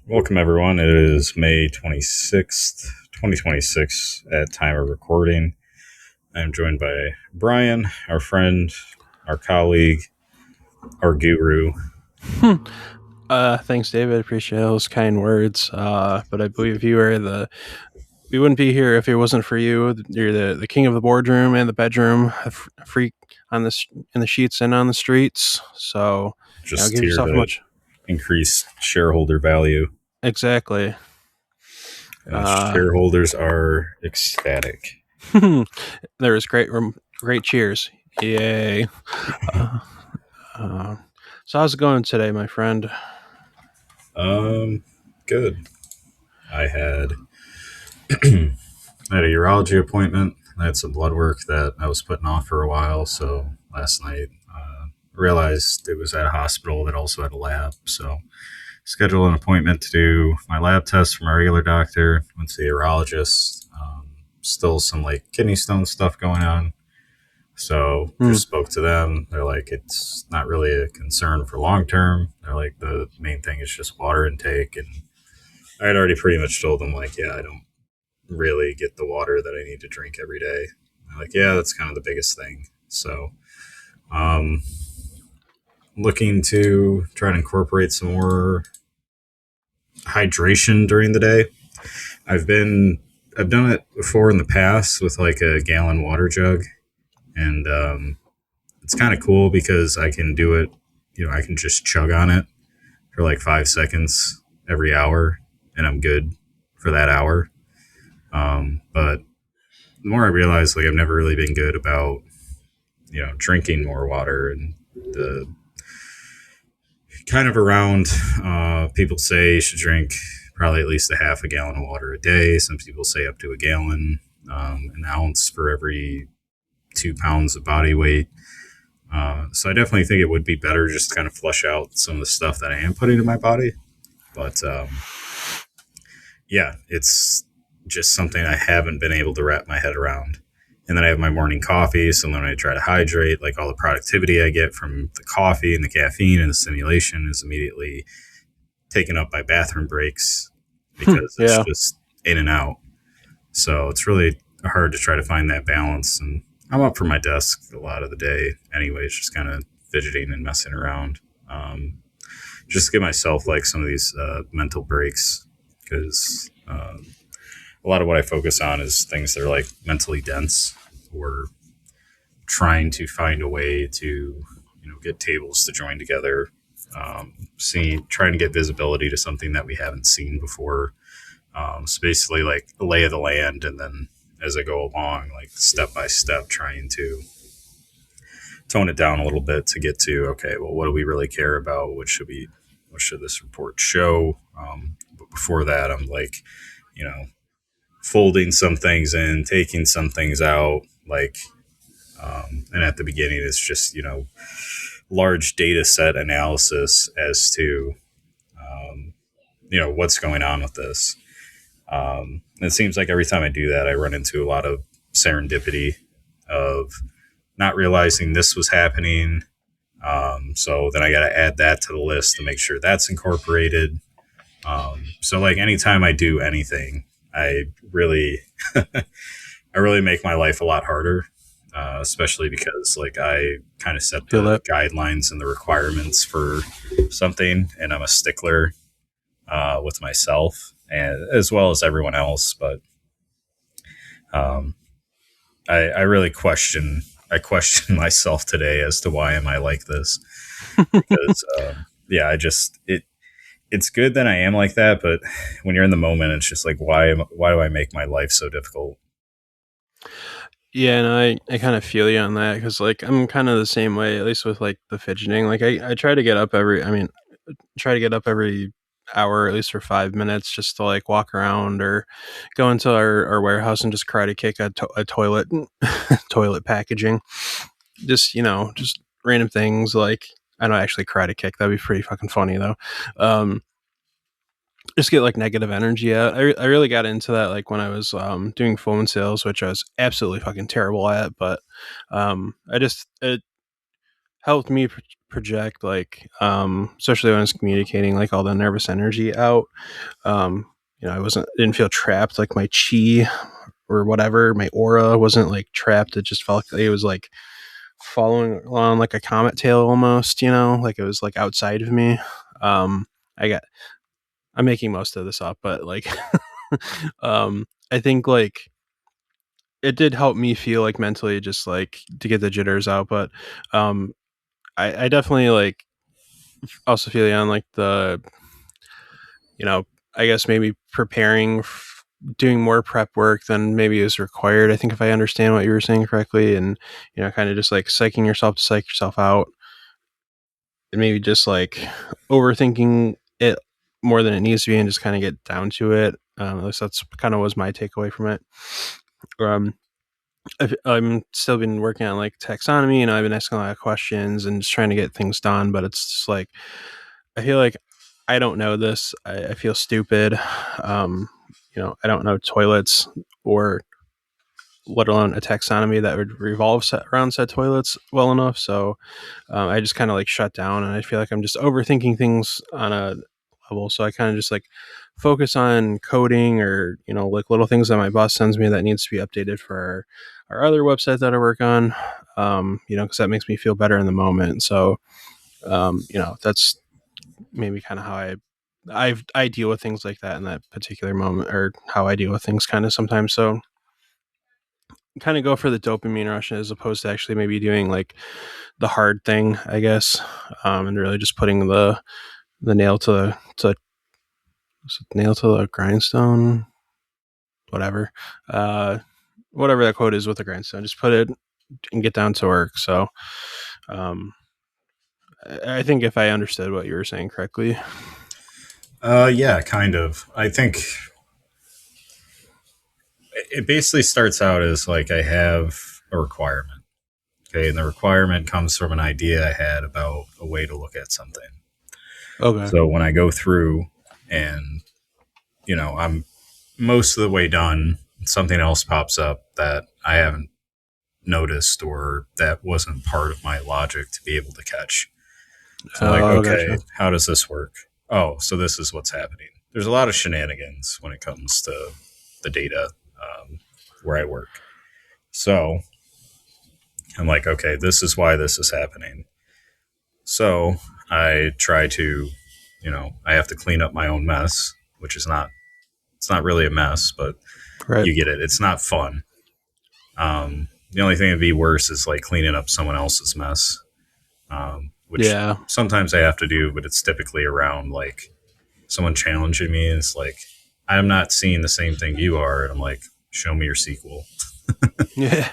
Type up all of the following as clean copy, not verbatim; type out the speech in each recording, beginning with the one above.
Welcome, everyone. It is May 26th, 2026 at time of recording. I'm joined by Brian, our friend, our colleague, our guru. Thanks, David. Appreciate those kind words. But I believe we wouldn't be here if it wasn't for you. You're the king of the boardroom and the bedroom, a freak in the sheets and on the streets. So, Just give here yourself a to much. increase shareholder value. Exactly. Uh, Shareholders are ecstatic. there was great cheers. Yay. Uh, uh, so how's it going today, my friend? Good. I had I had a urology appointment. I had some blood work that I was putting off for a while. So last night, realized it was at a hospital that also had a lab. So scheduled an appointment to do my lab test from my regular doctor. Went to the urologist. Still some like kidney stone stuff going on. So Hmm. just spoke to them. They're like, it's not really a concern for long term. They're like, the main thing is just water intake. And I had already pretty much told them, like, yeah, I don't really get the water that I need to drink every day. They're like, yeah, that's kind of the biggest thing. So, um, looking to try to incorporate some more hydration during the day. I've been I've done it before in the past with like a gallon water jug, and it's kind of cool because I can do it. I can just chug on it for like 5 seconds every hour, and I'm good for that hour. But the more I realize, like I've never really been good about drinking more water, and the kind of around people say you should drink probably at least a half a gallon of water a day. Some people say up to a gallon, an ounce for every 2 pounds of body weight. So I definitely think it would be better just to kind of flush out some of the stuff that I am putting in my body. But yeah, it's just something I haven't been able to wrap my head around. And then I have my morning coffee. So then I try to hydrate, like all the productivity I get from the coffee and the caffeine and the stimulation is immediately taken up by bathroom breaks because it's Yeah. just in and out. So it's really hard to try to find that balance. And I'm up from my desk a lot of the day, anyways, just kind of fidgeting and messing around. Just to give myself like some of these mental breaks because a lot of what I focus on is things that are like mentally dense or trying to find a way to get tables to join together, trying to get visibility to something that we haven't seen before. So basically, like the lay of the land, and then as I go along, like step by step, trying to tone it down a little bit to get to okay, well, what do we really care about? What should this report show? But before that, I'm like, you know, folding some things in, taking some things out, like, and at the beginning, it's just large data set analysis as to what's going on with this. It seems like every time I do that, I run into a lot of serendipity of not realizing this was happening. So then I got to add that to the list to make sure that's incorporated. So like anytime I do anything, I really, I really make my life a lot harder, especially because like I kind of set Feel the that. guidelines and the requirements for something, and I'm a stickler with myself and as well as everyone else. But um, I really I question myself today as to why am I like this because yeah, it's good that I am like that, but when you're in the moment, it's just like why do I make my life so difficult? Yeah, and I kind of feel you on that because like I'm kind of the same way, at least with like the fidgeting. Like I try to get up try to get up every hour at least for 5 minutes just to like walk around or go into our warehouse and just karate kick a toilet toilet packaging. Just random things like I don't actually karate kick. That'd be pretty fucking funny though. Um, just get like negative energy out. I really got into that like when I was doing phone sales, which I was absolutely fucking terrible at. But I just helped me project like especially when I was communicating like all the nervous energy out. I didn't feel trapped, like my chi or whatever, my aura wasn't like trapped. It just felt like it was like following along like a comet tail almost, like it was like outside of me. um I got I'm making most of this up, but like I think like it did help me feel like mentally, just like to get the jitters out. But um I definitely like also feel on like the, you know, I guess maybe doing more prep work than maybe is required. I think if I understand what you were saying correctly, and kind of just like psyching yourself to psych yourself out, and maybe just like overthinking it more than it needs to be, and just kind of get down to it. At least that's kind of was my takeaway from it. Um, I'm still been working on like taxonomy, and I've been asking a lot of questions and just trying to get things done. But it's just like I feel like I don't know this. I feel stupid. Um, I don't know toilets, or let alone a taxonomy that would revolve around said toilets well enough. So I just kind of like shut down, and I feel like I'm just overthinking things on a level. So I kind of just like focus on coding, or like little things that my boss sends me that needs to be updated for our other website that I work on. Because that makes me feel better in the moment. So that's maybe kind of how I deal with things like that in that particular moment, or how I deal with things kind of sometimes. So kind of go for the dopamine rush as opposed to actually maybe doing like the hard thing, I guess, and really just putting the nail to the grindstone, whatever, uh, whatever that quote is with the grindstone. Just put it and get down to work. So, um, I think if I understood what you were saying correctly. Yeah, kind of. I think it basically starts out as like I have a requirement. Okay, and the requirement comes from an idea I had about a way to look at something. Okay. So when I go through and, I'm most of the way done, something else pops up that I haven't noticed or that wasn't part of my logic to be able to catch. So I'm like, Oh, okay, gotcha. how does this work? Oh, so this is what's happening. There's a lot of shenanigans when it comes to the data where I work. So I'm like, okay, this is why this is happening. So I try to, I have to clean up my own mess, which is not, it's not really a mess, but Right. you get it. It's not fun. The only thing that'd be worse is like cleaning up someone else's mess, which Yeah. sometimes I have to do, but it's typically around like someone challenging me. And it's like, I'm not seeing the same thing you are. And I'm like, show me your sequel. Yeah.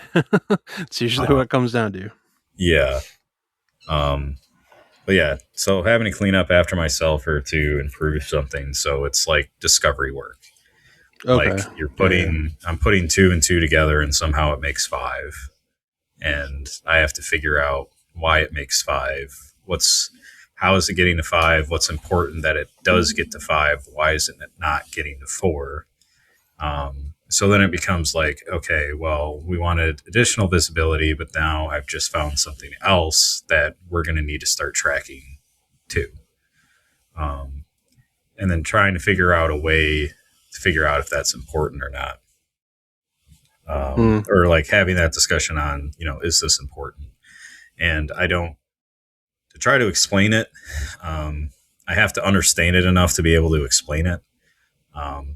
It's usually Uh, what it comes down to. yeah. Um, but yeah, so having to clean up after myself or to improve something. So it's like discovery work. Like Okay. Yeah. I'm putting two and two together and somehow it makes five. And I have to figure out why it makes five. How is it getting to five? What's important that it does get to five? Why is it not getting to four? So then it becomes like, okay, well, we wanted additional visibility, but now I've just found something else that we're going to need to start tracking too. Um, and then trying to figure out a way to figure out if that's important or not. Hmm. Or like having that discussion on, is this important? And I don't, to try to explain it, I have to understand it enough to be able to explain it.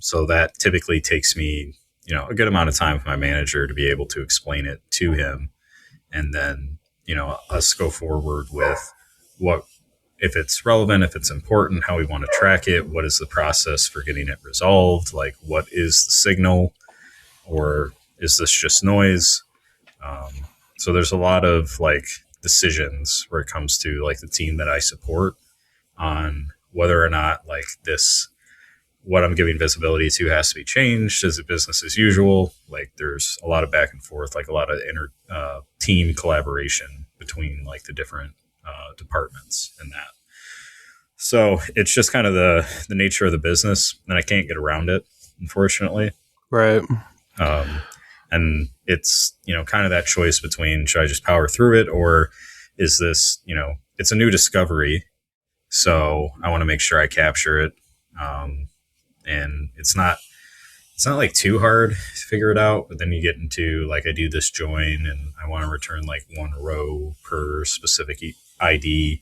So that typically takes me, a good amount of time with my manager to be able to explain it to him. And then, us go forward with what, if it's relevant, if it's important, how we want to track it, what is the process for getting it resolved? Like, what is the signal? Or is this just noise? So there's a lot of like decisions where it comes to like the team that I support on whether or not like this, what I'm giving visibility to has to be changed. Is it business as usual? Like there's a lot of back and forth, like a lot of team collaboration between like the different departments and that. So it's just kind of the nature of the business, and I can't get around it, unfortunately. Right. Um, and it's kind of that choice between should I just power through it, or is this, it's a new discovery, so I want to make sure I capture it. Um, and it's not like too hard to figure it out, but then you get into like I do this join and I want to return like one row per specific ID,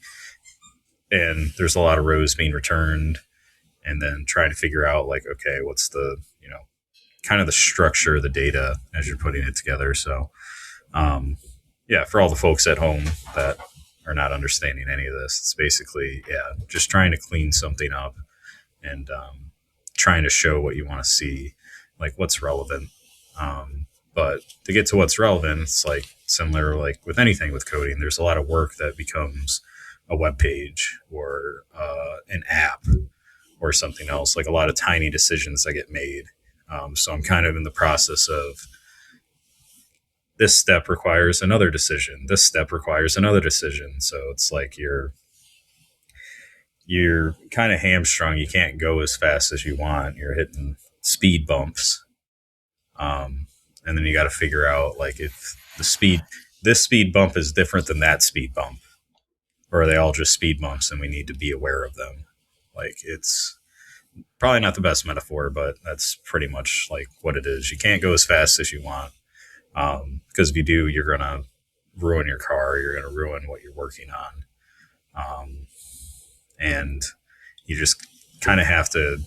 and there's a lot of rows being returned, and then trying to figure out like, okay, what's the, kind of the structure of the data as you're putting it together. So um, yeah, for all the folks at home that are not understanding any of this, it's basically, yeah, just trying to clean something up and trying to show what you want to see, like what's relevant. But to get to what's relevant, it's like similar, like with anything with coding, there's a lot of work that becomes a web page or an app or something else, like a lot of tiny decisions that get made. So I'm kind of in the process of this step requires another decision. This step requires another decision. So it's like you're kind of hamstrung. You can't go as fast as you want. You're hitting speed bumps. And then you got to figure out like if this speed bump is different than that speed bump, or are they all just speed bumps and we need to be aware of them? Like it's probably not the best metaphor, but that's pretty much like what it is. You can't go as fast as you want. Because if you do, you're going to ruin your car. You're going to ruin what you're working on. And you just kind of have to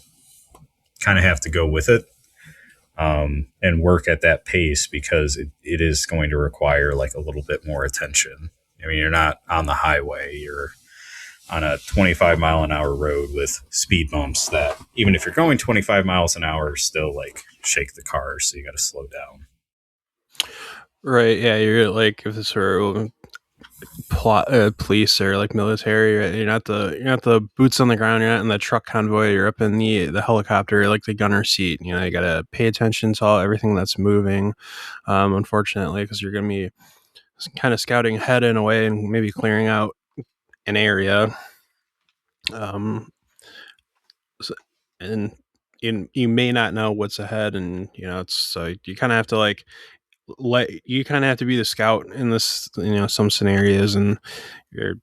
go with it, and work at that pace because it is going to require like a little bit more attention. I mean, you're not on the highway. You're on a 25 mile an hour road with speed bumps that even if you're going 25 miles an hour, still like shake the car. So you got to slow down. Right. Yeah. You're like, if this were police or like military, right? You're not the boots on the ground. You're not in the truck convoy. You're up in the helicopter, like the gunner seat. You got to pay attention to everything that's moving. Unfortunately, because you're going to be kind of scouting ahead in a way and maybe clearing out an area. Um, so, and you may not know what's ahead, and it's so you kind of have to like you kind of have to be the scout in this, some scenarios, and you're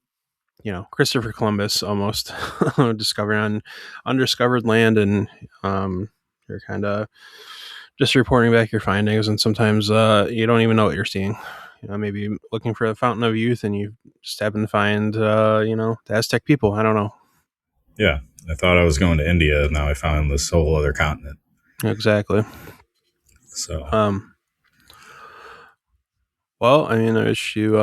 Christopher Columbus almost discovering on undiscovered land, and you're kind of just reporting back your findings, and sometimes you don't even know what you're seeing. Maybe looking for the fountain of youth, and you just happen to find the Aztec people. I don't know. Yeah. I thought I was going to India. Now I found this whole other continent. Exactly. So, Um, Well, I mean, I wish you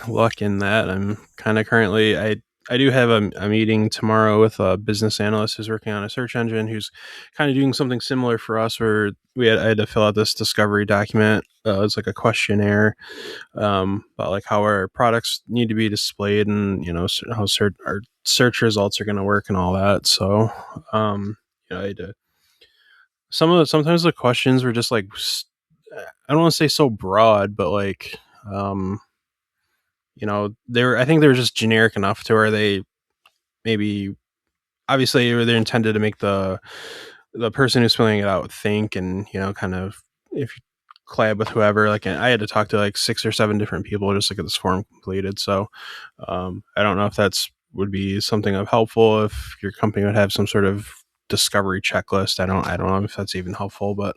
luck in that. I'm kind of currently, I do have a meeting tomorrow with a business analyst who's working on a search engine who's kind of doing something similar for us where I had to fill out this discovery document. It's like a questionnaire about like how our products need to be displayed and, how our search results are going to work and all that. So, I had to, sometimes the questions were just like, I don't want to say so broad, but like, um, I think they were just generic enough to where they maybe obviously they're intended to make the person who's filling it out think, and kind of if you collab with whoever, like I had to talk to like 6 or 7 different people just to get this form completed. So I don't know if that's would be something of helpful if your company would have some sort of discovery checklist. I don't know if that's even helpful, but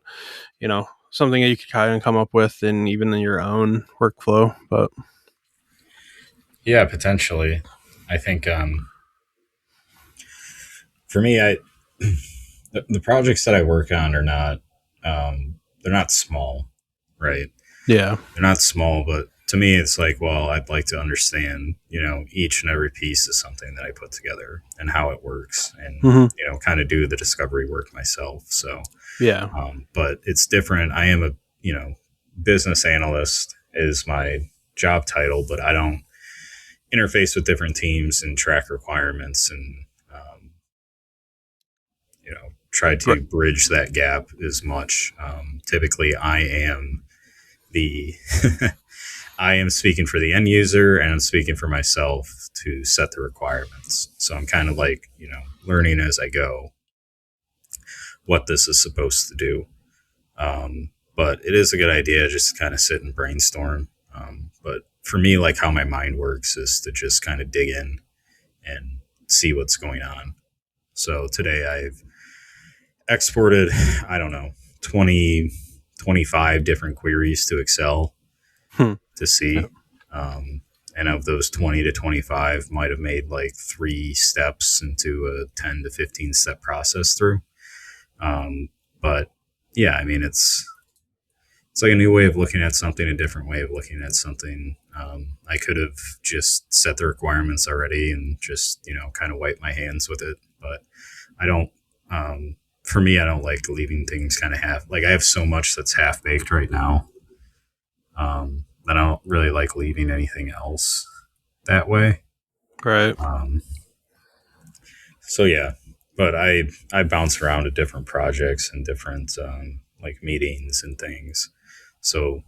something that you could kind of come up with and even in your own workflow. But yeah, potentially. I think for me, the projects that I work on are not they're not small, right? yeah. They're not small, but to me, it's like, well, I'd like to understand, each and every piece is something that I put together and how it works, and Hmm. kind of do the discovery work myself. So, Yeah. but it's different. I am a business analyst is my job title, but I don't interface with different teams and track requirements and try Right. to bridge that gap as much. Typically, I am the I am speaking for the end user and I'm speaking for myself to set the requirements. So I'm kind of like, learning as I go what this is supposed to do. But it is a good idea just to kind of sit and brainstorm. But for me, like how my mind works is to just kind of dig in and see what's going on. So today I've exported, I don't know, 20, 25 different queries to Excel Hmm. to Yeah. see. Um, and of those 20 to 25, might have made like 3 steps into a 10 to 15 step process through. Um, but yeah, I mean, it's like a new way of looking at something, a different way of looking at something. I could have just set the requirements already and just, kind of wipe my hands with it. But I don't, for me, I don't like leaving things kind of half, like I have so much that's half baked right now, that I don't really like leaving anything else that way. Right. Um, so yeah, but I bounce around to different projects and different, like meetings and things. So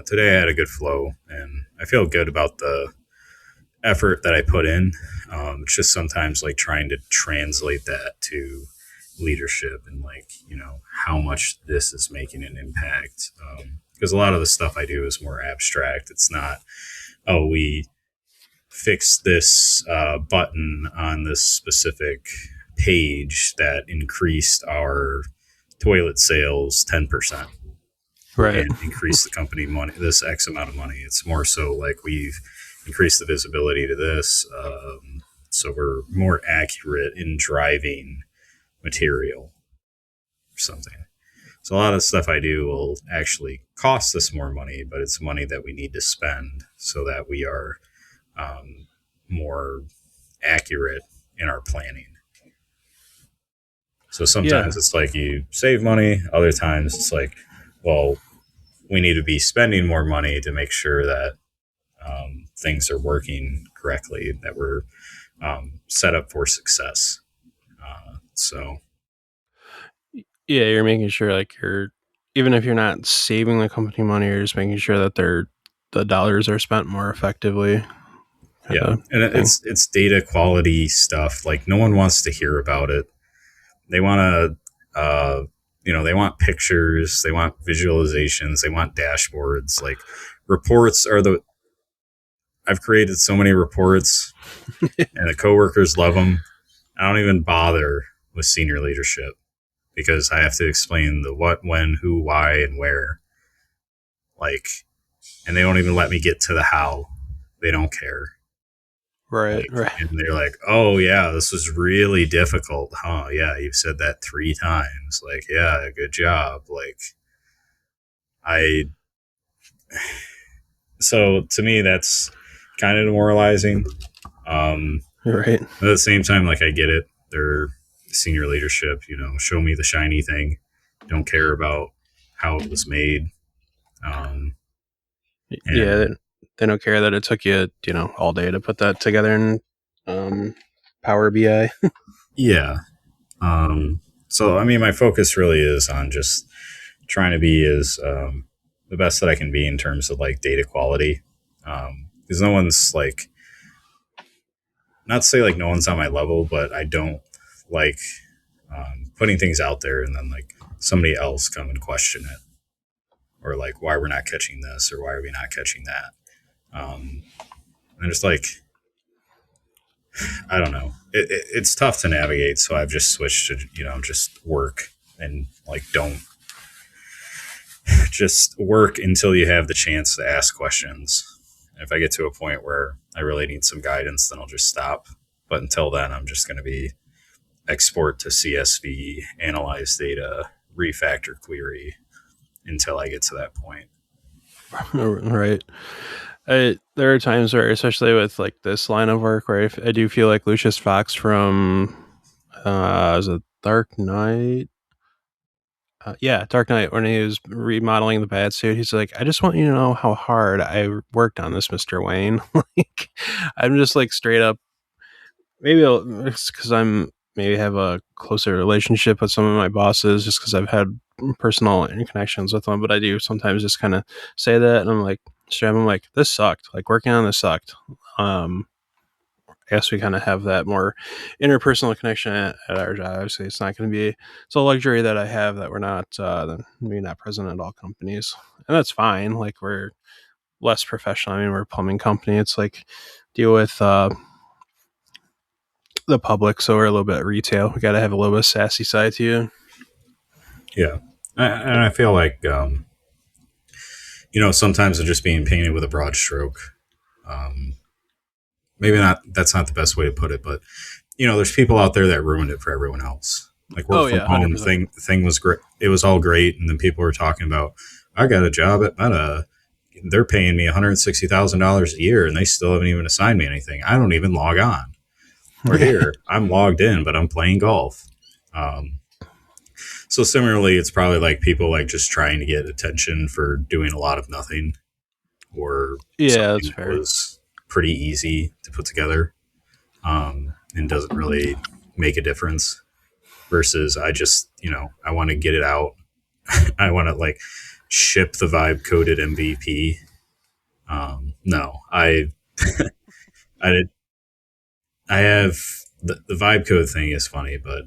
today I had a good flow, and I feel good about the effort that I put in. It's just sometimes like trying to translate that to leadership and like how much this is making an impact. Because a lot of the stuff I do is more abstract. It's not, oh, we fix this button on this specific page that increased our toilet sales 10% Right. and increased the company money, this X amount of money. It's more so like we've increased the visibility to this. So we're more accurate in driving material or something. So a lot of the stuff I do will actually cost us more money, but it's money that we need to spend so that we are more accurate in our planning. So Yeah. sometimes it's like you save money, other times it's like, well, we need to be spending more money to make sure that things are working correctly, that we're set up for success. So Yeah, you're making sure like you're even if you're not saving the company money, you're just making sure that the dollars are spent more effectively, kind yeah, of and thing. it's data quality stuff. Like no one wants to hear about it. They want to, they want pictures, they want visualizations, they want dashboards. Like reports are the. I've created so many reports, and the coworkers love them. I don't even bother with senior leadership because I have to explain the what, when, who, why, and where. Like, and they don't even let me get to the how. They don't care. Right. Like, Right. and they're like, "Oh yeah, this was really difficult, huh? Yeah, you've said that 3 times. Like, yeah, good job." Like, I. So to me, that's kind of demoralizing. Um, Right. but at the same time, like I get it. They're senior leadership. Show me the shiny thing. Don't care about how it was made. Um, Yeah, and they don't care that it took you, all day to put that together in Power BI. yeah. So I mean, my focus really is on just trying to be as the best that I can be in terms of like data quality. Because no one's like, not to say like no one's on my level, but I don't like putting things out there and then like somebody else come and question it, or like why we're not catching this or why are we not catching that. And just like, I don't know, it's tough to navigate. So I've just switched to just work and like don't just work until you have the chance to ask questions. If I get to a point where I really need some guidance, then I'll just stop. But until then, I'm just going to be export to CSV, analyze data, refactor query until I get to that point. Right. There are times where, especially with like this line of work, where I do feel like Lucius Fox from was it Dark Knight? Yeah, Dark Knight. When he was remodeling the bat suit, he's like, "I just want you to know how hard I worked on this, Mister Wayne." Like, I'm just like straight up. Maybe it's because I'm maybe have a closer relationship with some of my bosses, just because I've had personal connections with them. But I do sometimes just kind of say that, and I'm like, straight up, I'm like, this sucked. Like working on this sucked. Um, I guess we kind of have that more interpersonal connection at our job. Obviously, it's not going to be it's a luxury that I have that we're not maybe not present at all companies, and that's fine. Like we're less professional. I mean, we're a plumbing company. It's like deal with the public, so we're a little bit retail. We got to have a little bit of sassy side to you. Yeah, and I feel like sometimes it's just being painted with a broad stroke. Um, Maybe not. That's not the best way to put it, but there's people out there that ruined it for everyone else. Like work Oh from yeah, hundred home percent. thing was great. It was all great, and then people were talking about, I got a job at Meta. They're paying me $160,000 a year, and they still haven't even assigned me anything. I don't even log on. Or here, I'm logged in, but I'm playing golf. Um, so similarly, it's probably like people like just trying to get attention for doing a lot of nothing or Yeah, something that's that fair. was pretty easy to put together, and doesn't really make a difference. Versus, I just I want to get it out. I want to like ship the vibe coded MVP. No, I did. I have the vibe code thing is funny, but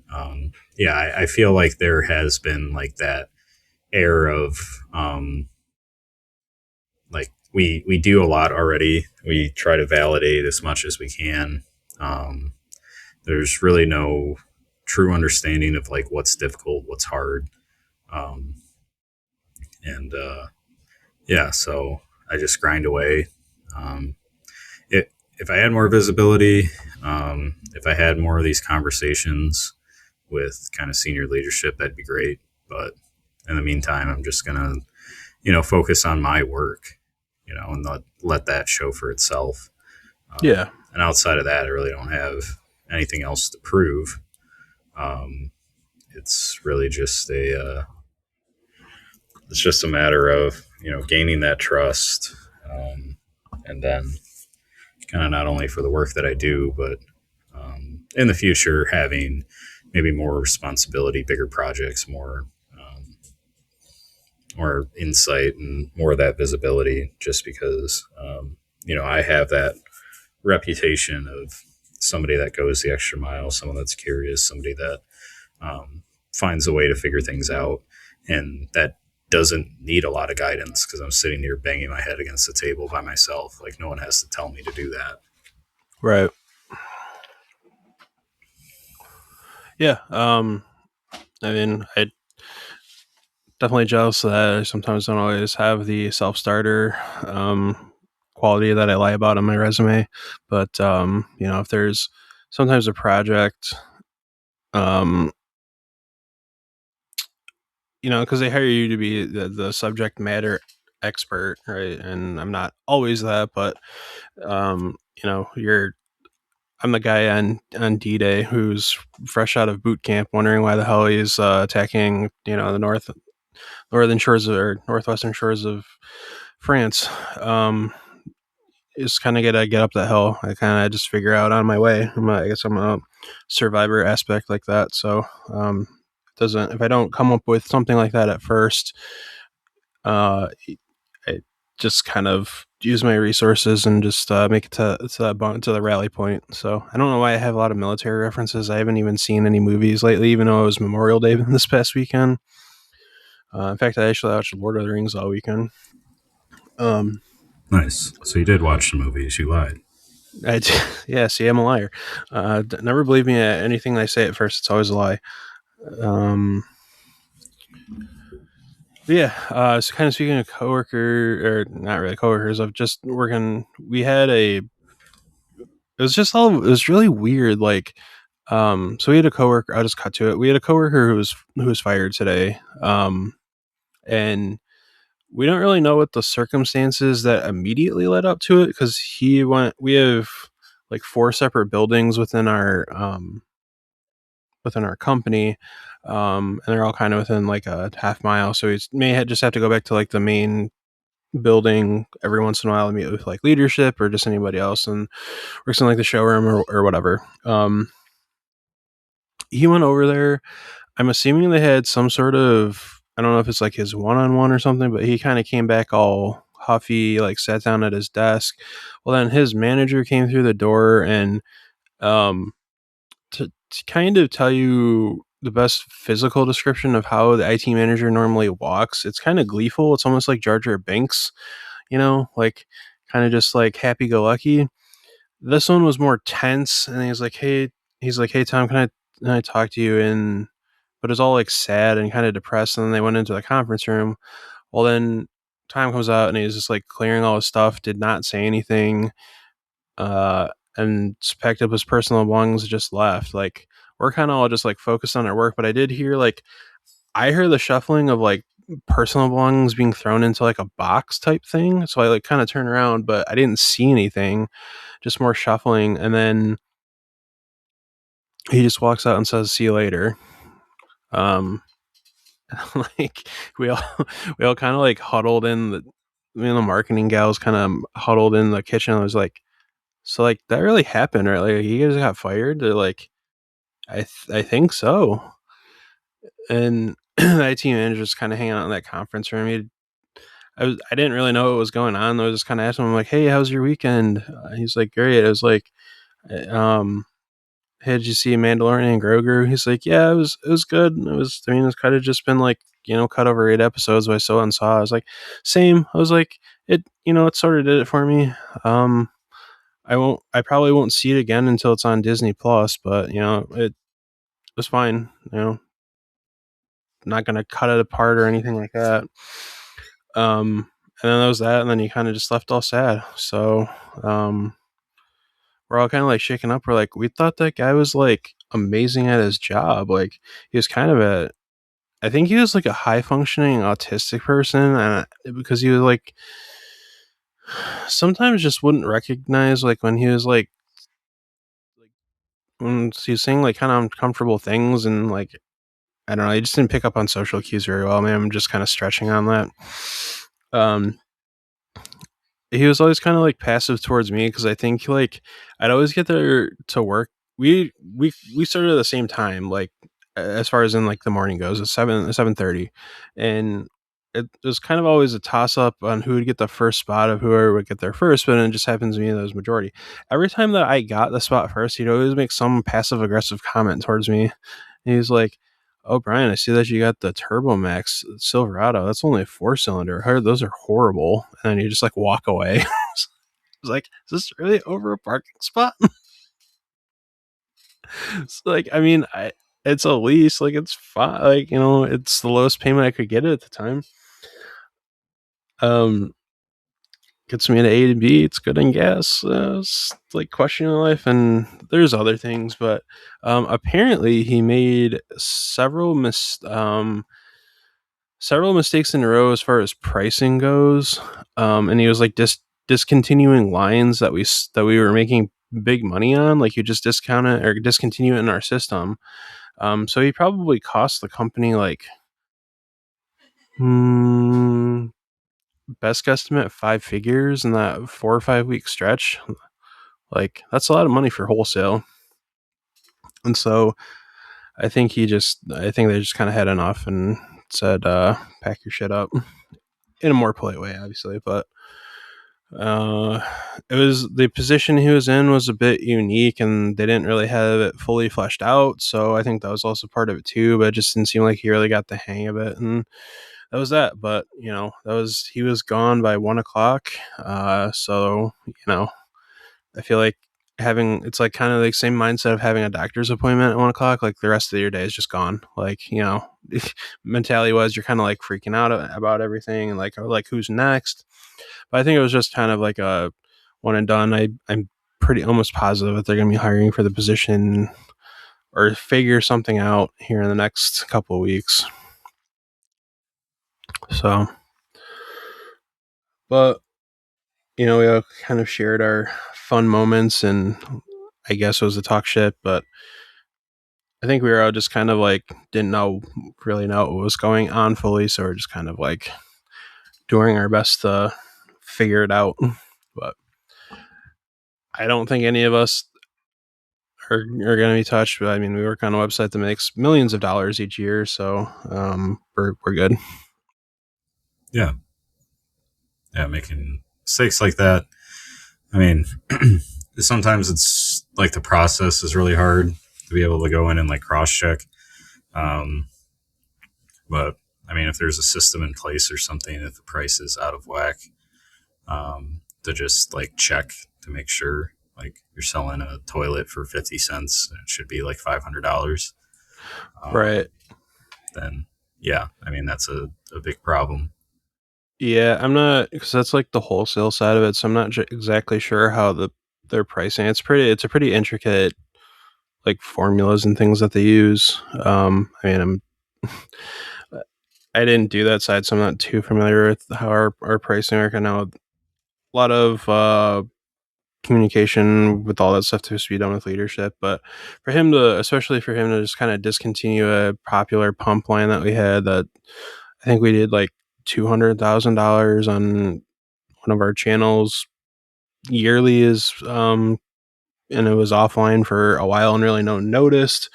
yeah, I feel like there has been like that air of like we do a lot already. We try to validate as much as we can. Um, there's really no true understanding of like what's difficult, what's hard, um, and yeah. So I just grind away. Um, it, if I had more visibility, if I had more of these conversations with kind of senior leadership, that'd be great. But in the meantime, I'm just gonna focus on my work, and let that show for itself. Yeah, And outside of that, I really don't have anything else to prove. Um, it's really just it's just a matter of gaining that trust, and then kind of not only for the work that I do, but in the future having maybe more responsibility, bigger projects, more insight, and more of that visibility. Just because I have that reputation of somebody that goes the extra mile, someone that's curious, somebody that finds a way to figure things out, and that doesn't need a lot of guidance because I'm sitting here banging my head against the table by myself. Like no one has to tell me to do that. right. Yeah. I mean, I definitely jealous of that. I sometimes don't always have the self starter quality that I lie about on my resume, but if there's sometimes a project, um, because they hire you to be the subject matter expert, right? And I'm not always that, but you're I'm the guy on D-Day who's fresh out of boot camp, wondering why the hell he's attacking, the northern shores or northwestern shores of France. Just kind of gotta get up that hill. I kind of just figure out on my way. I guess I'm a survivor aspect like that. So doesn't if I don't come up with something like that at first, uh, I just kind of use my resources and just make it to the rally point. So I don't know why I have a lot of military references. I haven't even seen any movies lately, even though it was Memorial Day this past weekend. In fact, I actually watched Lord of the Rings all weekend. Um, Nice. So you did watch the movies. You lied. I, yeah, see, I'm a liar. Never believe me at anything I say at first. It's always a lie. Um, but yeah, so kind of speaking of coworker, or not really coworkers, of just working, we had it was really weird. Like, so we had a coworker, I'll just cut to it. We had a coworker who was fired today. And we don't really know what the circumstances that immediately led up to it because we have like four separate buildings within our company, and they're all kind of within like a half mile. So we just have to go back to like the main building every once in a while and meet with like leadership or just anybody else and works in like the showroom or whatever. He went over there. I'm assuming they had some sort of, I don't know if it's like his one-on-one or something, but he kind of came back all huffy, like sat down at his desk. Well, then his manager came through the door and um, to kind of tell you the best physical description of how the IT manager normally walks, it's kind of gleeful. It's almost like Jar Jar Binks. like kind of just like happy go lucky. This one was more tense, and he's like, hey Tom, can I talk to you? And but it was all like sad and kind of depressed. And then they went into the conference room. Well, then Tom comes out and he's just like clearing all his stuff, did not say anything, uh, and just packed up his personal belongings and just left. Like we're kind of all just like focused on our work, but I heard the shuffling of like personal belongings being thrown into like a box type thing. So I like kind of turned around, but I didn't see anything, just more shuffling. And then he just walks out and says, "See you later." Um, like we all we all kind of like huddled in the the marketing gals kind of huddled in the kitchen. I was like, so like that really happened, right? Like you guys got fired? They're like, I think so. And the IT manager was kind of hanging out in that conference room. I didn't really know what was going on. I was just kind of asking him like, "Hey, how's your weekend?" He's like, "Great." I was like, um, "Hey, did you see Mandalorian and Grogu?" He's like, "Yeah, it was good. It's kind of just been like cut over 8 episodes, but I still and saw." I was like, "Same." I was like, it sort of did it for me. Um, I probably won't see it again until it's on Disney Plus, but it was fine. Not gonna cut it apart or anything like that. And then there was that, and then he kind of just left all sad. So, um, we're all kind of like shaken up. We're like, we thought that guy was like amazing at his job. Like, he was kind of I think he was like a high functioning autistic person, and because he was like, sometimes just wouldn't recognize like when he was like when he was saying like kind of uncomfortable things, and like I don't know, he just didn't pick up on social cues very well. Man, I'm just kind of stretching on that. Um, he was always kind of like passive towards me because I think like I'd always get there to work. We started at the same time, like as far as in like the morning goes, at 7:30, and it was kind of always a toss up on who would get the first spot of whoever would get there first. But it just happens to be that was majority. Every time that I got the spot first, he'd always make some passive aggressive comment towards me. And he was like, "Oh, Brian, I see that you got the Turbo Max Silverado. That's only a 4 cylinder. I heard those are horrible." And then you just like walk away. I was like, "Is this really over a parking spot?" It's like, I mean, it's a lease. Like, it's fine. Like, it's the lowest payment I could get at the time. Um, Gets me to A to B. It's good in gas. It's like questioning life, and there's other things, but apparently he made several mistakes in a row as far as pricing goes, and he was like discontinuing lines that we were making big money on. Like you just discount it or discontinue it in our system. So he probably cost the company like hmm, best guesstimate 5 figures in that 4 or 5 week stretch. Like that's a lot of money for wholesale. And so I think they just kind of had enough and said, pack your shit up in a more polite way, obviously, but Uh, it was the position he was in was a bit unique, and they didn't really have it fully fleshed out. So I think that was also part of it too. But it just didn't seem like he really got the hang of it, and that was that. But he was gone by 1 o'clock. So I feel like having it's like kind of like same mindset of having a doctor's appointment at 1 o'clock. Like the rest of your day is just gone. Like mentality was you're kind of like freaking out about everything and like who's next. But I think it was just kind of like a one and done. I'm pretty almost positive that they're going to be hiring for the position or figure something out here in the next couple of weeks. So, but we all kind of shared our fun moments, and I guess it was a talk shit, but I think we were all just kind of like didn't really know what was going on fully, so we're just kind of like doing our best to figure it out. But I don't think any of us are going to be touched. But I mean, we work on a website that makes millions of dollars each year, so we're good. Yeah. Yeah. Making mistakes like that. I mean, sometimes it's like the process is really hard to be able to go in and like cross check. Um, but I mean, if there's a system in place or something, if the price is out of whack, to just like check to make sure like you're selling a toilet for 50 cents and it should be like $500. Right. Um, then yeah, I mean, that's a big problem. Yeah, I'm not because that's like the wholesale side of it. So I'm not exactly sure how their pricing. It's a pretty intricate like formulas and things that they use. I mean, I didn't do that side, so I'm not too familiar with how our pricing work. I know a lot of communication with all that stuff to be done with leadership, but for him to, especially for him to just kind of discontinue a popular pump line that we had, that I think we did like $200,000 on one of our channels yearly, is and it was offline for a while and really no one noticed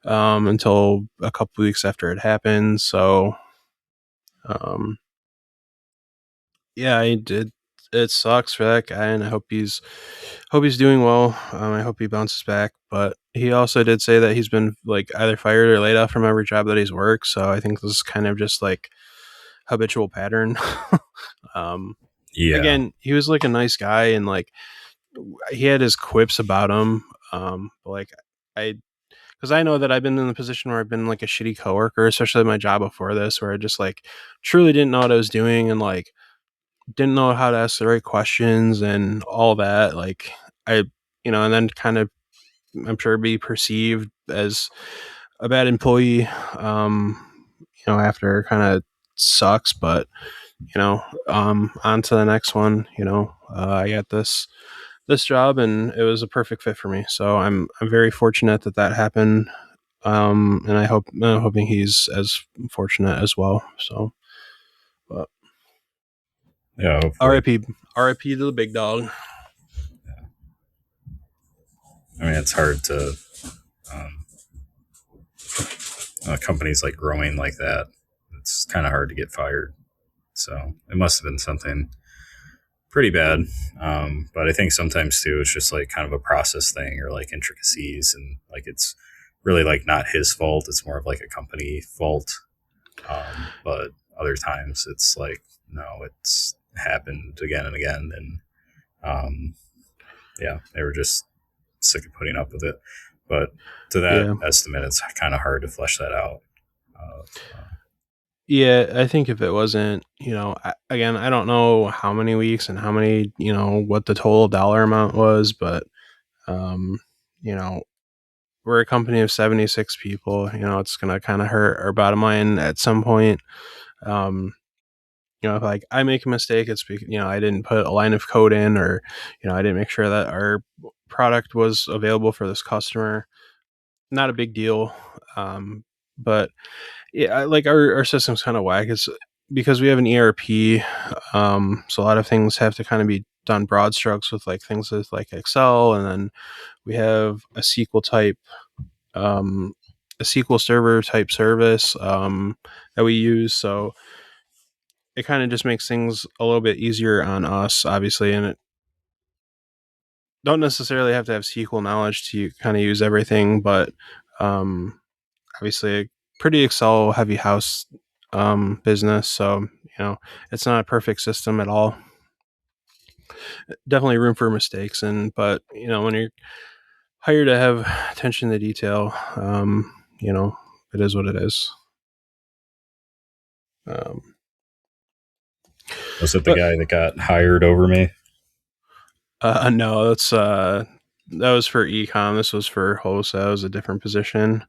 until a couple weeks after it happened. So um, yeah, I did. It sucks for that guy, and I hope he's doing well. I hope he bounces back. But he also did say that he's been like either fired or laid off from every job that he's worked. So I think this is kind of just like habitual pattern. um, Yeah. Again, he was like a nice guy, and like he had his quips about him. But like I, because I know that I've been in the position where I've been like a shitty coworker, especially my job before this, where I just like truly didn't know what I was doing and like didn't know how to ask the right questions and all that. Like I, and then kind of I'm sure be perceived as a bad employee. After kind of sucks, but on to the next one. I got this job and it was a perfect fit for me. So I'm very fortunate that that happened. And I'm hoping he's as fortunate as well. So, but Yeah, hopefully. RIP, RIP to the big dog. I mean, it's hard to um, companies like growing like that. It's kind of hard to get fired. So it must have been something pretty bad. But I think sometimes too, it's just like kind of a process thing or like intricacies, and like it's really like not his fault. It's more of like a company fault. But other times it's like, no, it's happened again and again. And yeah, they were just sick of putting up with it. But to that Yeah. estimate, it's kind of hard to flesh that out. Uh, Yeah, I think if it wasn't, again, I don't know how many weeks and how many, what the total dollar amount was, but, um, you know, we're a company of 76 people, it's going to kind of hurt our bottom line at some point. Um, if like I make a mistake, it's because, I didn't put a line of code in, or, I didn't make sure that our product was available for this customer. Not a big deal. But yeah, like our system's kind of whack. It's because we have an ERP. So a lot of things have to kind of be done broad strokes with like things with like Excel, and then we have um, a SQL Server type service that we use. So it kind of just makes things a little bit easier on us, obviously, and it don't necessarily have to have SQL knowledge to kind of use everything, but um, obviously a pretty Excel heavy house business. So, it's not a perfect system at all. Definitely room for mistakes. But, when you're hired to have attention to detail, it is what it is. Um, was it the but guy that got hired over me? no, that was for ecom. This was for wholesale. It was a different position.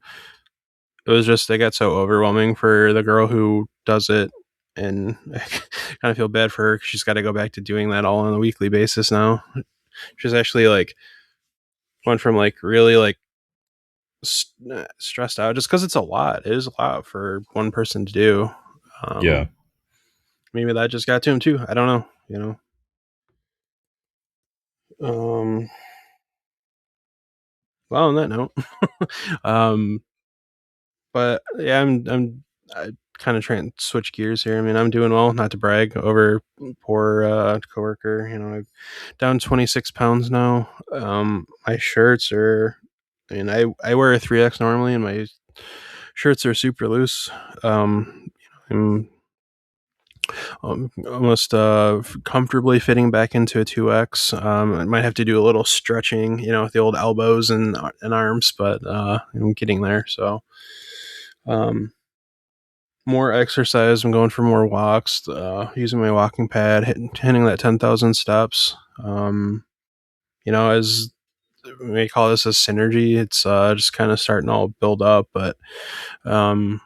It was just, they got so overwhelming for the girl who does it. And I kind of feel bad for her. She's got to go back to doing that all on a weekly basis now. She's actually like went from like really like stressed out just because it's a lot. It is a lot for one person to do. Yeah. Maybe that just got to him too. I don't know. Um, well, on that note, um, but yeah, I kind of trying to switch gears here. I mean, I'm doing well, not to brag over poor coworker. I'm down 26 pounds now. My shirts are, I mean, I wear a 3X normally, and my shirts are super loose. I'm Almost comfortably fitting back into a 2X. I might have to do a little stretching, with the old elbows and arms, but I'm getting there. So, um, more exercise. I'm going for more walks, using my walking pad, hitting that 10,000 steps. As we may call this a synergy, it's just kind of starting to all build up, but, um,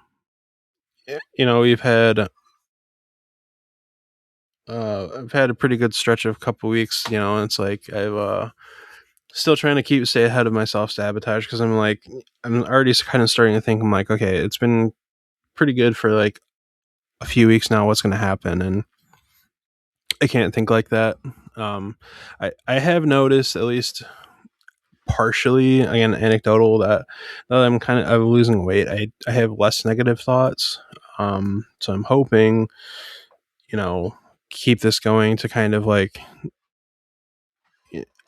I've had a pretty good stretch of a couple weeks, and it's like I've, still trying to stay ahead of my self sabotage because I'm already kind of starting to think, I'm like, okay, it's been pretty good for like a few weeks now. What's going to happen? And I can't think like that. Um, I have noticed, at least partially, again, anecdotal, that now that I'm losing weight, I have less negative thoughts. So I'm hoping, you know, keep this going to kind of like,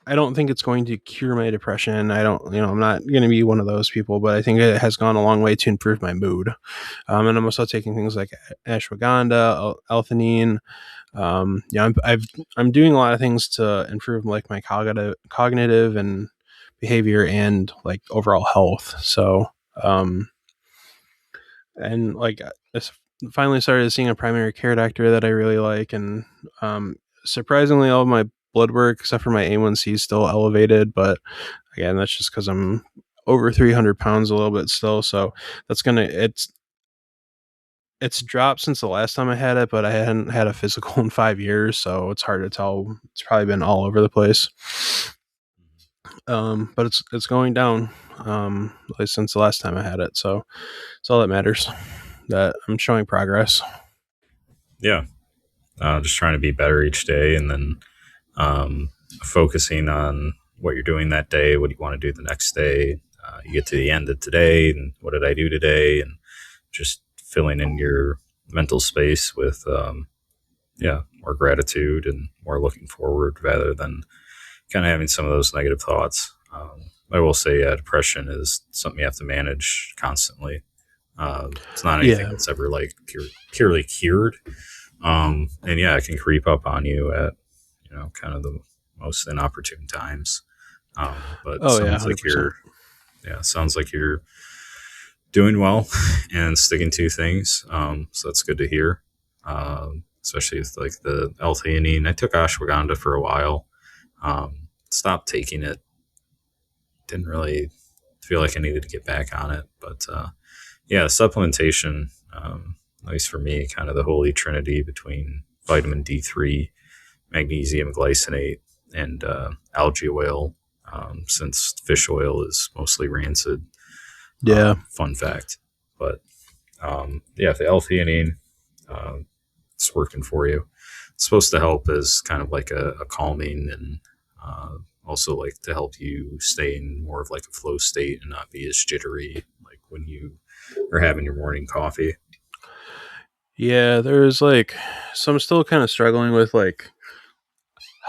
I don't think it's going to cure my depression. I don't, I'm not going to be one of those people, but I think it has gone a long way to improve my mood. And I'm also taking things like ashwagandha, L-theanine. I'm doing a lot of things to improve like my cognitive and behavior and like overall health. So, um, and like I finally started seeing a primary care doctor that I really like, and um, surprisingly, all of my blood work except for my A1C is still elevated, but again, that's just because I'm over 300 pounds a little bit still. So that's gonna it's dropped since the last time I had it, but I hadn't had a physical in 5 years, so it's hard to tell. It's probably been all over the place. But it's going down, at least since the last time I had it. So it's all that matters, that I'm showing progress. Yeah, just trying to be better each day, and then um, focusing on what you're doing that day, what you want to do the next day. You get to the end of today, and what did I do today, and just filling in your mental space with yeah, more gratitude and more looking forward rather than kind of having some of those negative thoughts. I will say, yeah, depression is something you have to manage constantly. It's not anything Yeah. that's ever like purely cured. And yeah, it can creep up on you at, kind of the most inopportune times. But Oh yeah, sounds like 100%. you're doing well and sticking to things. So that's good to hear. Especially with like the L-theanine. I took ashwagandha for a while. Stopped taking it. Didn't really feel like I needed to get back on it, but yeah, supplementation. At least for me, kind of the holy trinity between vitamin D3, magnesium glycinate, and algae oil. Since fish oil is mostly rancid. Yeah. Fun fact, but yeah, if the L-theanine it's working for you. It's supposed to help as kind of like a calming and uh, also like to help you stay in more of like a flow state and not be as jittery like when you are having your morning coffee. Yeah, there's like, so I'm still kind of struggling with like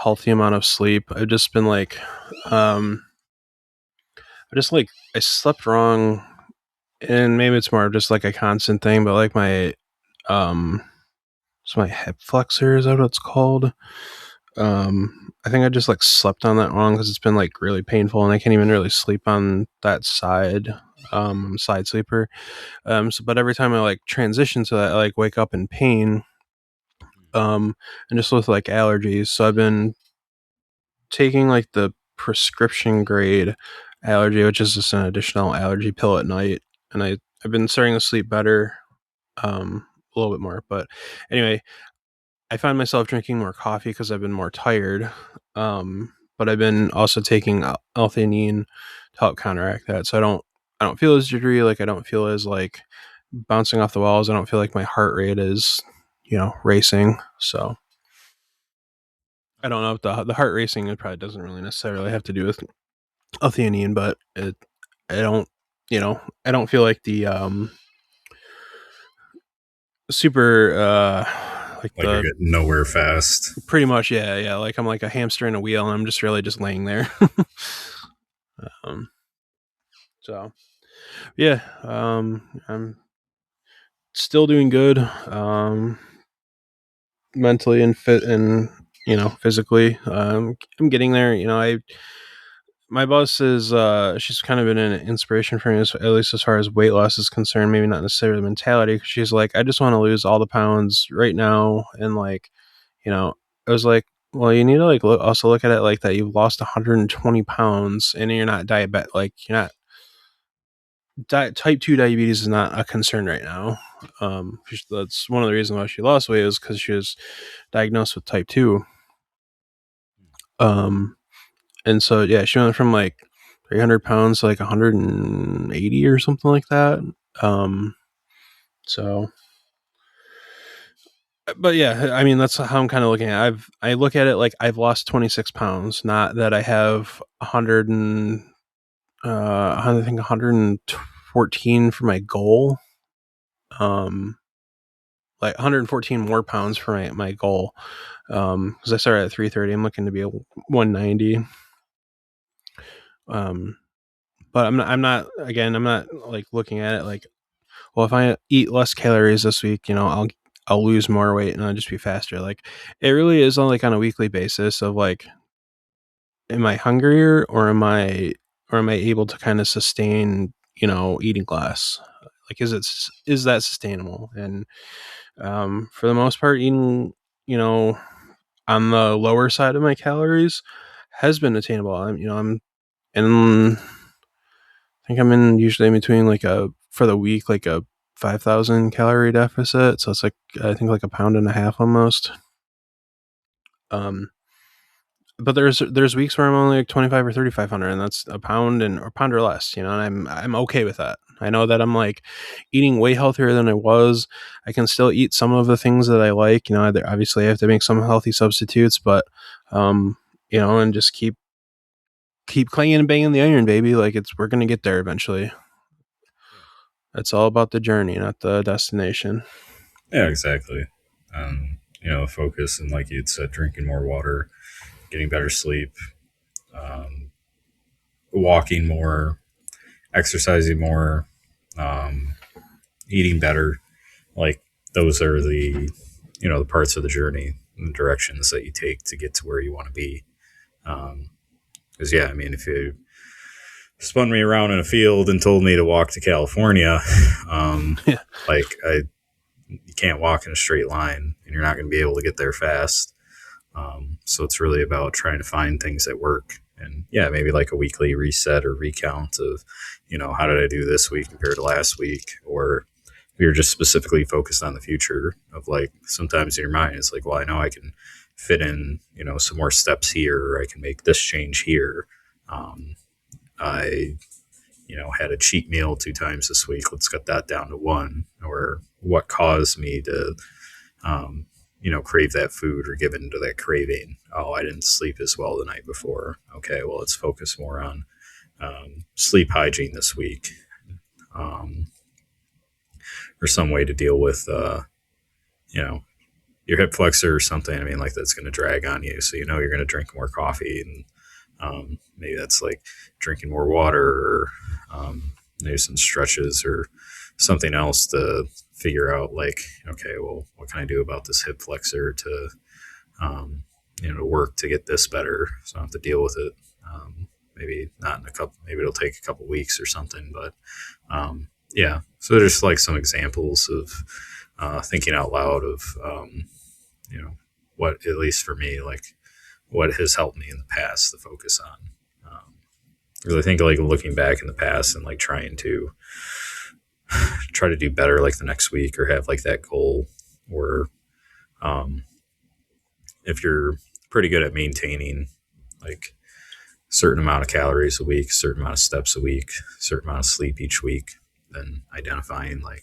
healthy amount of sleep. I've just been like, um I just like, I slept wrong, and maybe it's more of just like a constant thing, but like um it's my hip flexor, is that what it's called? I think I just like slept on that wrong because it's been like really painful, and I can't even really sleep on that side. I'm a side sleeper. But every time I like transition to that, I like wake up in pain. And just with like allergies. So I've been taking like the prescription grade allergy, which is just an additional allergy pill at night. And I've been starting to sleep better, a little bit more. But anyway, I find myself drinking more coffee because I've been more tired. But I've been also taking L-theanine to help counteract that. So I don't feel as jittery. Like I don't feel as like bouncing off the walls. I don't feel like my heart rate is, racing. So I don't know if the heart racing, it probably doesn't really necessarily have to do with L-theanine, but I don't, I don't feel like the super like Like you're the getting nowhere fast. pretty much, yeah, like I'm like a hamster in a wheel, and I'm just really just laying there. um, so yeah, I'm still doing good. mentally and fit and physically. I'm getting there. I My boss is she's kind of been an inspiration for me, at least as far as weight loss is concerned. Maybe not necessarily mentality. 'Cause she's like, I just want to lose all the pounds right now, and like, you know, I was like, well, you need to like also look at it like that. You've lost 120 pounds, and you're not diabetic. Like you're not type 2 diabetes is not a concern right now. That's one of the reasons why she lost weight is because she was diagnosed with type 2. Um, and so yeah, she went from like 300 pounds to like 180 or something like that. Um, so, but yeah, I mean that's how I'm kind of looking at it. I look at it like I've lost 26 pounds, not that I have 100 and I think 114 for my goal. Like 114 more pounds for my goal. Because I started at 330, I'm looking to be a 190. Um, but I'm not like looking at it like, well, if I eat less calories this week, I'll lose more weight and I'll just be faster. Like it really is on like on a weekly basis of like, am I hungrier or am I able to kind of sustain, eating less? Like, is that sustainable? And for the most part, eating, you know, on the lower side of my calories has been attainable. I'm in, I think I'm in usually in between like for the week, like a 5,000 calorie deficit. So it's like, I think like a pound and a half almost. Um, but there's weeks where I'm only like 25 or 3,500 and that's a pound and or pound or less, and I'm okay with that. I know that I'm like eating way healthier than I was. I can still eat some of the things that I like, obviously I have to make some healthy substitutes, but and just keep clanging and banging the iron, baby. Like we're going to get there eventually. Yeah. It's all about the journey, not the destination. Yeah, exactly. Focus and like you'd said, drinking more water, getting better sleep, um, walking more, exercising more, um, eating better. Like those are the parts of the journey and the directions that you take to get to where you want to be. Because yeah, I mean, if you spun me around in a field and told me to walk to California, um, Yeah. like you can't walk in a straight line, and you're not going to be able to get there fast. So it's really about trying to find things that work. And yeah, maybe like a weekly reset or recount of, how did I do this week compared to last week? Or if you're just specifically focused on the future of like sometimes in your mind, it's like, well, I know I can fit in, some more steps here, or I can make this change here. I, had a cheat meal 2 times this week. Let's cut that down to one. Or what caused me to crave that food or give into that craving. Oh, I didn't sleep as well the night before. Okay, well, let's focus more on sleep hygiene this week, um, or some way to deal with, you know, your hip flexor or something. I mean, like that's going to drag on you. So, you're going to drink more coffee, and maybe that's like drinking more water, or maybe some stretches or something else to figure out like, okay, well, what can I do about this hip flexor to to work to get this better, so I don't have to deal with it. Maybe not in a couple. Maybe it'll take a couple weeks or something. But yeah, so there's like some examples of thinking out loud of you know what, at least for me, like what has helped me in the past to focus on. Because I think like looking back in the past and like trying to try to do better like the next week, or have like that goal, or um, if you're pretty good at maintaining like certain amount of calories a week, certain amount of steps a week, certain amount of sleep each week, then identifying like,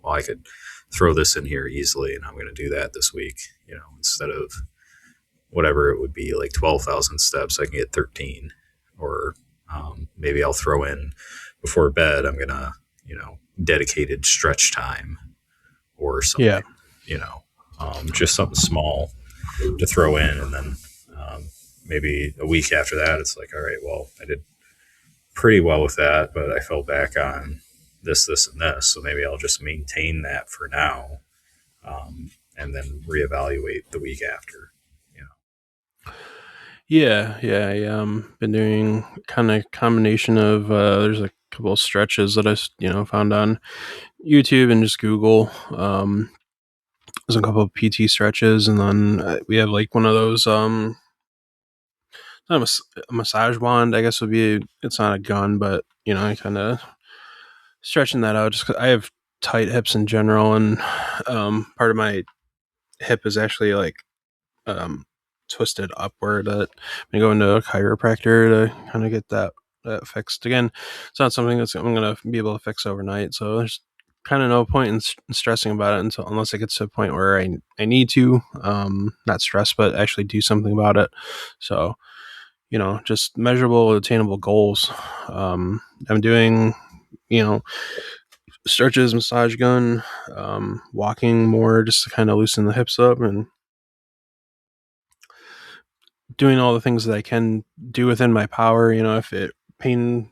well, I could throw this in here easily and I'm going to do that this week, instead of whatever it would be, like 12,000 steps, I can get 13. Or maybe I'll throw in before bed, I'm going to, dedicated stretch time or Yeah. something, just something small to throw in. And then um, maybe a week after that, it's like, all right, well, I did pretty well with that, but I fell back on this, and this. So maybe I'll just maintain that for now. and then reevaluate the week after. You Yeah, yeah. Been doing kind of combination of there's a couple of stretches that found on YouTube and just Google. There's a couple of PT stretches, and then we have like one of those not a massage wand, I guess would be. It's not a gun, but I kind of stretching that out just 'cause I have tight hips in general, and part of my hip is actually like um, twisted upward. I'm gonna go into a chiropractor to kind of get that fixed. Again, it's not something that's I'm gonna be able to fix overnight. So there's kind of no point in stressing about it unless it gets to a point where I need to not stress but actually do something about it. So just measurable, attainable goals. I'm doing you know stretches, massage gun, walking more just to kind of loosen the hips up and doing all the things that I can do within my power. If it pain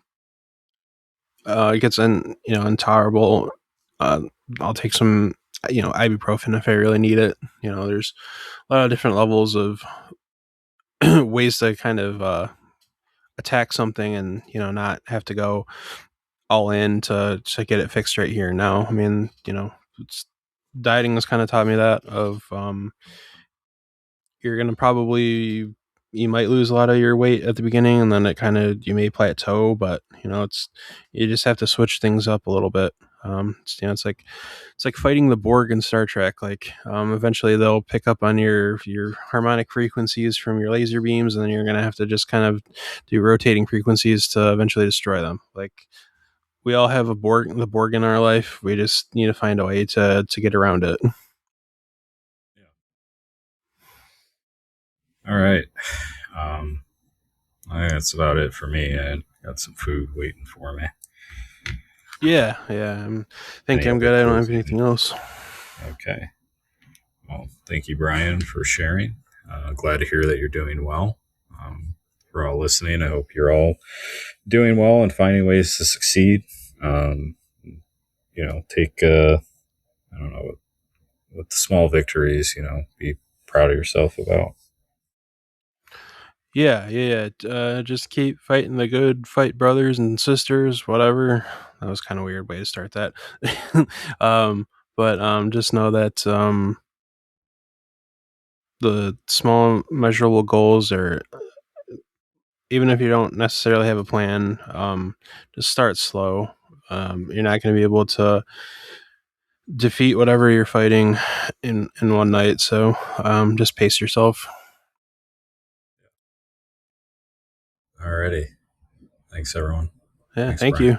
gets intolerable, uh, I'll take some ibuprofen if I really need it. There's a lot of different levels of ways to kind of attack something and not have to go all in to get it fixed right here and now. I mean, it's, dieting has kind of taught me that of you're gonna probably you might lose a lot of your weight at the beginning and then it kind of you may plateau, but you just have to switch things up a little bit. It's like fighting the Borg in Star Trek. Like eventually they'll pick up on your harmonic frequencies from your laser beams, and then you're gonna have to just kind of do rotating frequencies to eventually destroy them. Like we all have the Borg in our life. We just need to find a way to get around it. know. All right. Um, I think that's about it for me. I got some food waiting for me. Yeah, yeah. I think Any I'm other good. I don't have closing? anything else. Okay. Well, thank you, Brian, for sharing. Glad to hear that you're doing well. For all listening, I hope you're all doing well and finding ways to succeed. Um, take I don't know, with the small victories, be proud of yourself about. Yeah, yeah, yeah. Just keep fighting the good fight, brothers and sisters. Whatever. That was kind of a weird way to start that. um, but just know that the small measurable goals are even if you don't necessarily have a plan, just start slow. You're not going to be able to defeat whatever you're fighting in one night. So just pace yourself. Alrighty. Thanks, everyone. Yeah, Thanks, thank Brian. you.